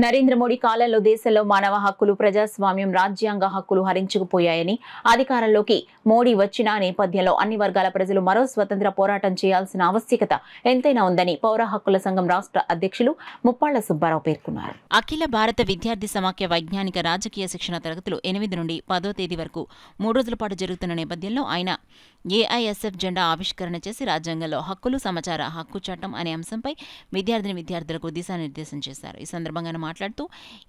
నరేంద్ర మోడీ కాలంలో దేశంలో మానవ హక్కులు, ప్రజాస్వామ్యం, రాజ్యాంగ హక్కులు హరించుకుపోయాయని, అధికారంలోకి మోడీ వచ్చిన నేపథ్యంలో అన్ని వర్గాల ప్రజలు మరో స్వతంత్ర పోరాటం చేయాల్సిన ఆవశ్యకత ఎంతైనా ఉందని పౌర హక్కుల సంఘం రాష్ట్ర అధ్యక్షులు ముప్పాళ్ల సుబ్బారావు పేర్కొన్నారు. అఖిల భారత విద్యార్థి సమాఖ్య వైజ్ఞానిక రాజకీయ శిక్షణ తరగతులు 8 నుండి 10వ తేదీ వరకు 3 రోజుల పాటు జరుగుతున్న నేపథ్యంలో ఆయన ఏఐఎస్ఎఫ్ జెండా ఆవిష్కరణ చేసి రాజ్యాంగంలో హక్కులు, సమాచార హక్కు చట్టం అనే అంశంపై విద్యార్థులకు దిశానిర్దేశం చేశారు. ఈ సందర్భంగా మాట్లాడుతూ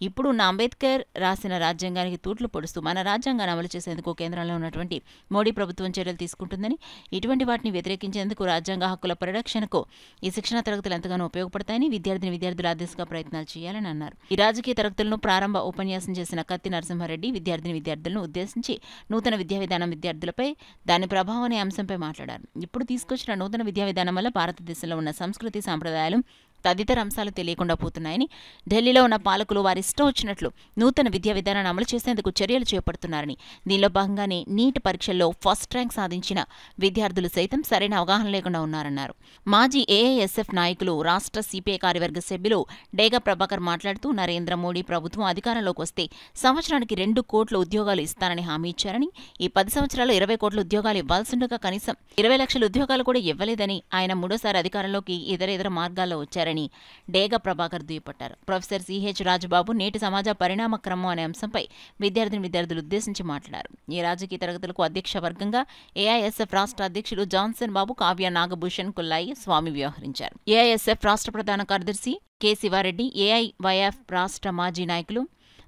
ఇప్పుడు ఉన్న అంబేద్కర్ రాసిన రాజ్యాంగానికి తూట్లు పొడుస్తూ మన రాజ్యాంగాన్ని అమలు చేసేందుకు కేంద్రంలో ఉన్నటువంటి మోడీ ప్రభుత్వం చర్యలు తీసుకుంటుందని, ఇటువంటి వాటిని వ్యతిరేకించేందుకు రాజ్యాంగ హక్కుల పరిరక్షణకు ఈ శిక్షణ తరగతులు ఎంతగానో ఉపయోగపడతాయని విద్యార్థులు ఆ దిశగా ప్రయత్నాలు చేయాలని అన్నారు. ఈ రాజకీయ తరగతులను ప్రారంభ ఉపన్యాసం చేసిన కత్తి నరసింహారెడ్డి విద్యార్థులను ఉద్దేశించి నూతన విద్యా విధానం విద్యార్థులపై దాని ప్రభావం అనే అంశంపై మాట్లాడారు. ఇప్పుడు తీసుకొచ్చిన నూతన విద్యా విధానం వల్ల భారతదేశంలో ఉన్న సంస్కృతి, సాంప్రదాయాలు తదితర అంశాలు తెలియకుండా పోతున్నాయని, ఢిల్లీలో ఉన్న పాలకులు వారి ఇష్టం వచ్చినట్లు నూతన విద్యా విధానాన్ని అమలు చేసేందుకు చర్యలు చేపడుతున్నారని, దీనిలో భాగంగానే నీట్ పరీక్షల్లో ఫస్ట్ ర్యాంక్ సాధించిన విద్యార్థులు సైతం సరైన అవగాహన లేకుండా ఉన్నారన్నారు. మాజీ ఏఐఎస్ఎఫ్ నాయకులు, రాష్ట్ర సిపిఐ కార్యవర్గ సభ్యులు డేగా ప్రభాకర్ మాట్లాడుతూ నరేంద్ర మోడీ ప్రభుత్వం అధికారంలోకి వస్తే సంవత్సరానికి 2 కోట్ల ఉద్యోగాలు ఇస్తానని హామీ ఇచ్చారని, ఈ 10 సంవత్సరాల్లో 20 కోట్ల ఉద్యోగాలు ఇవ్వాల్సిండగా కనీసం 20 లక్షల ఉద్యోగాలు కూడా ఇవ్వలేదని, ఆయన 3వ అధికారంలోకి ఇతర మార్గాల్లో వచ్చారని డేగా ప్రభాకర్ దుయ్యపట్టారు. ప్రొఫెసర్ సిహెచ్ రాజబాబు నేటి సమాజ పరిణామ క్రమం అనే అంశంపై విద్యార్థులు ఉద్దేశించి మాట్లాడారు. ఈ రాజకీయ తరగతులకు అధ్యక్ష వర్గంగా ఏఐఎస్ఎఫ్ రాష్ట్ర అధ్యక్షులు జాన్సన్ బాబు, కావ్య నాగభూషణ్ కుల్లాయి స్వామి వ్యవహరించారు. ఏఐఎస్ఎఫ్ రాష్ట్ర ప్రధాన కార్యదర్శి కె శివారెడ్డి, ఏఐవైఎఫ్ రాష్ట్ర మాజీ నాయకులు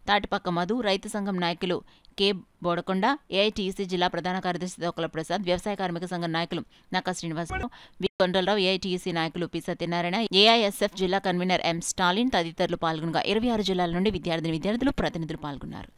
తాటిపక్క మధు, రైతు సంఘం నాయకులు కె బోడకొండ, ఏఐటీయూసీ జిల్లా ప్రధాన కార్యదర్శి దోకల ప్రసాద్, వ్యవసాయ కార్మిక సంఘం నాయకులు నక్క శ్రీనివాసరావు, వి కొండలరావు, ఏఐటీయూసీ నాయకులు పి సత్యనారాయణ, ఏఐఎస్ఎఫ్ జిల్లా కన్వీనర్ ఎం స్టాలిన్ తదితరులు పాల్గొనగా 26 జిల్లాల నుండి విద్యార్థులు ప్రతినిధులు పాల్గొన్నారు.